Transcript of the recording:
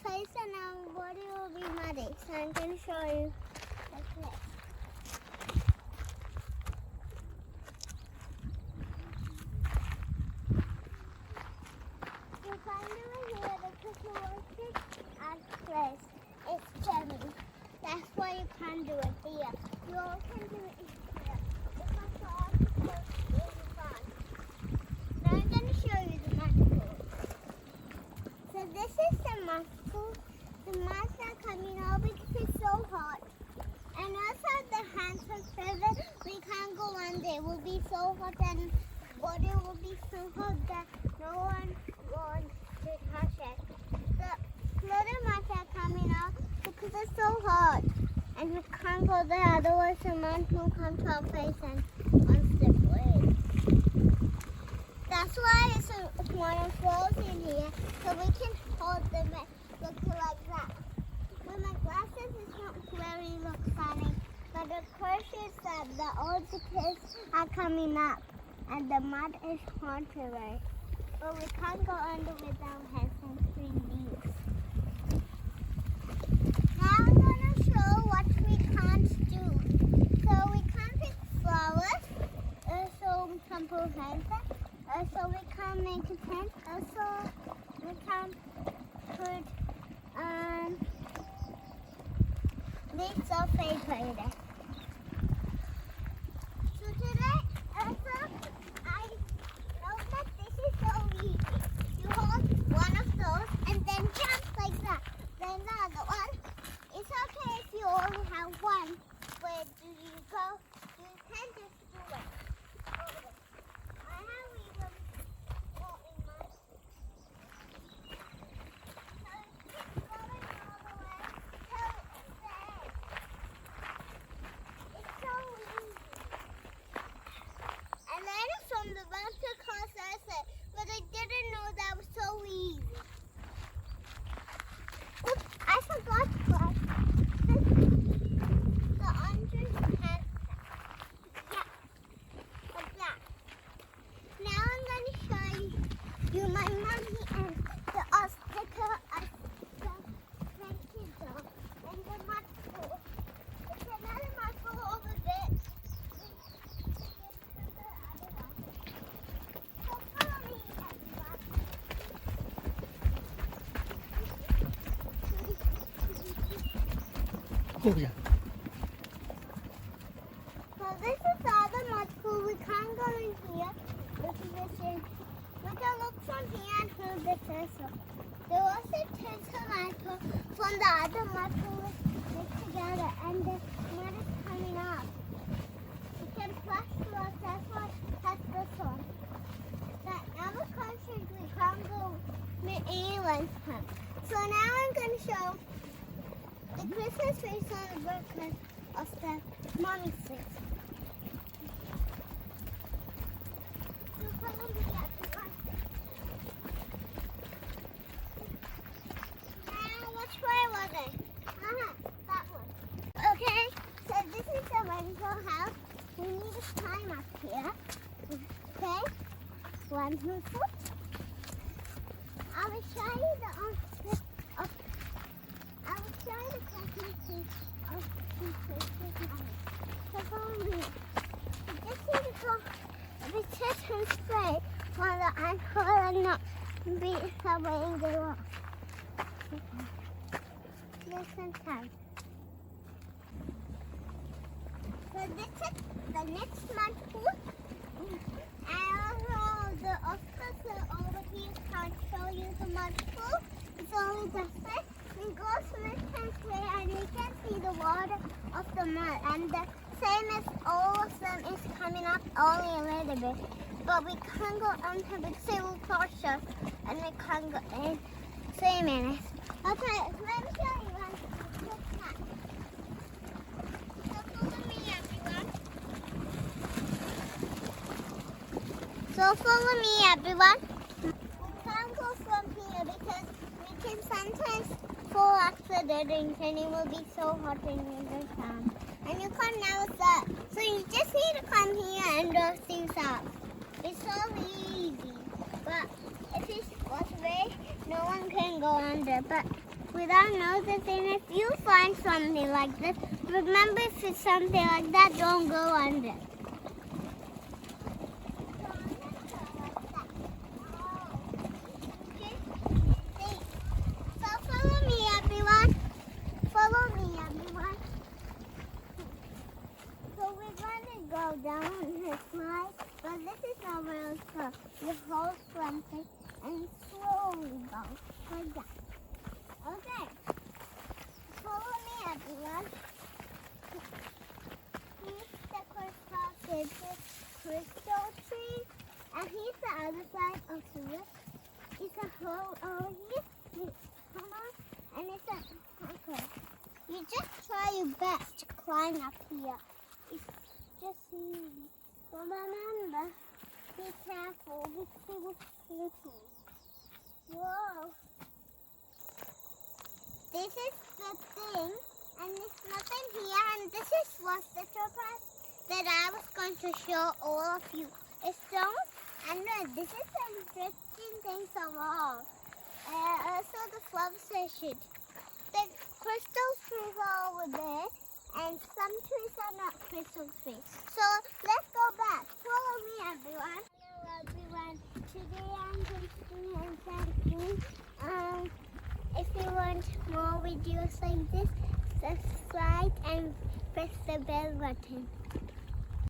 face and our body will be muddy. So I'm going to show you the cliff. You can't do it here because you won't sit at place. It's jelly. That's why you can't do it here. You all can do it here because the article is fun. Now I'm going to show you the mud pool. So this is the mud pool. The muds are coming out because it's so hot. And also the hands are frozen. We can't go under. It will be so hot and body will be so hot that no one wants to touch it. The little muds are coming out because it's so hot. And we can't go there, otherwise the mud will come to our face and unstep away. That's why it's one of those in here, so we can hold them look like that. With my glasses, it's not very look funny, but the curse is that the old kids are coming up, and the mud is haunted, right? But we can't go under with our heads and green leaves. Now I'm going to show what we can't do. So we can't pick flowers, so we can't put hands up. So we can't make a tent. Also, we can't put leaves of paper in it. So today, also, I know that this is so easy. You hold one of those and then jump like that. Then the other one. It's okay if you only have one. Where do you go? You can just do it. But I didn't know that was so easy. Oops, I forgot to put the orange hat. Yeah, like that. Now I'm going to show you my mommy and the obstacle at the Frankie Zone and the mud pool. There's another mud pool over there. Oh, yeah. So this is the other mud pool. We can't go in here. We can look from here and through the turtle. There was a turtle mud pool from the other mud pool mixed together, and the mud is coming up. We can flush to us. That's what that's this one. That other countries we can't go NewZealand. So now I'm going to show the Christmas trees on the birthday of the mommy trees. So follow me up to one. Now, which way was it? That one. Okay, so this is the rental house. We need to climb up here. Okay, 1, 2, 3. I will show you the Christmas tree of Christmas. So follow me. You just need to go a bit and straight while the ankle and not be somewhere they off. Just in time. So this is the next mud pool. And also the officer over here can't show you the mud pool. It's only the fish. We go swim and play and we can see the water of the mud. And the same as all of them is coming up only a little bit. But we can't go under because it will crush us. And we can't go in 3 minutes. Okay, let me show you one quick map. So follow me, everyone. We can't go from here because we can sometimes fall after the drinks and it will be so hot in winter time. And you can't now stop. So you just need to come here and do things out. It's so easy. But if it was rain, no one can go under. But without noticing. If you find something like this, remember if it's something like that, don't go under. So follow me, everyone. Follow me, everyone. So we're going to go down this slide, but this is not where it's go. You hold something and slowly go like that. Okay. Follow me, everyone. Here's the crystal tree, and here's the other side of the roof. It's a hole over here. Come on, and it's a okay. You just try your best to climb up here. It's just easy. So remember, be careful. Be careful. Whoa. This is the thing, and there's nothing here, and this is what the surprise that I was going to show all of you. It's stones, and this is the interesting things of all. Also the flower session. The crystal trees are over there, and some trees are not crystal trees. So let's go back. Follow me, everyone. Hello, everyone. Today I'm going to do something. If you want more videos like this, subscribe and press the bell button.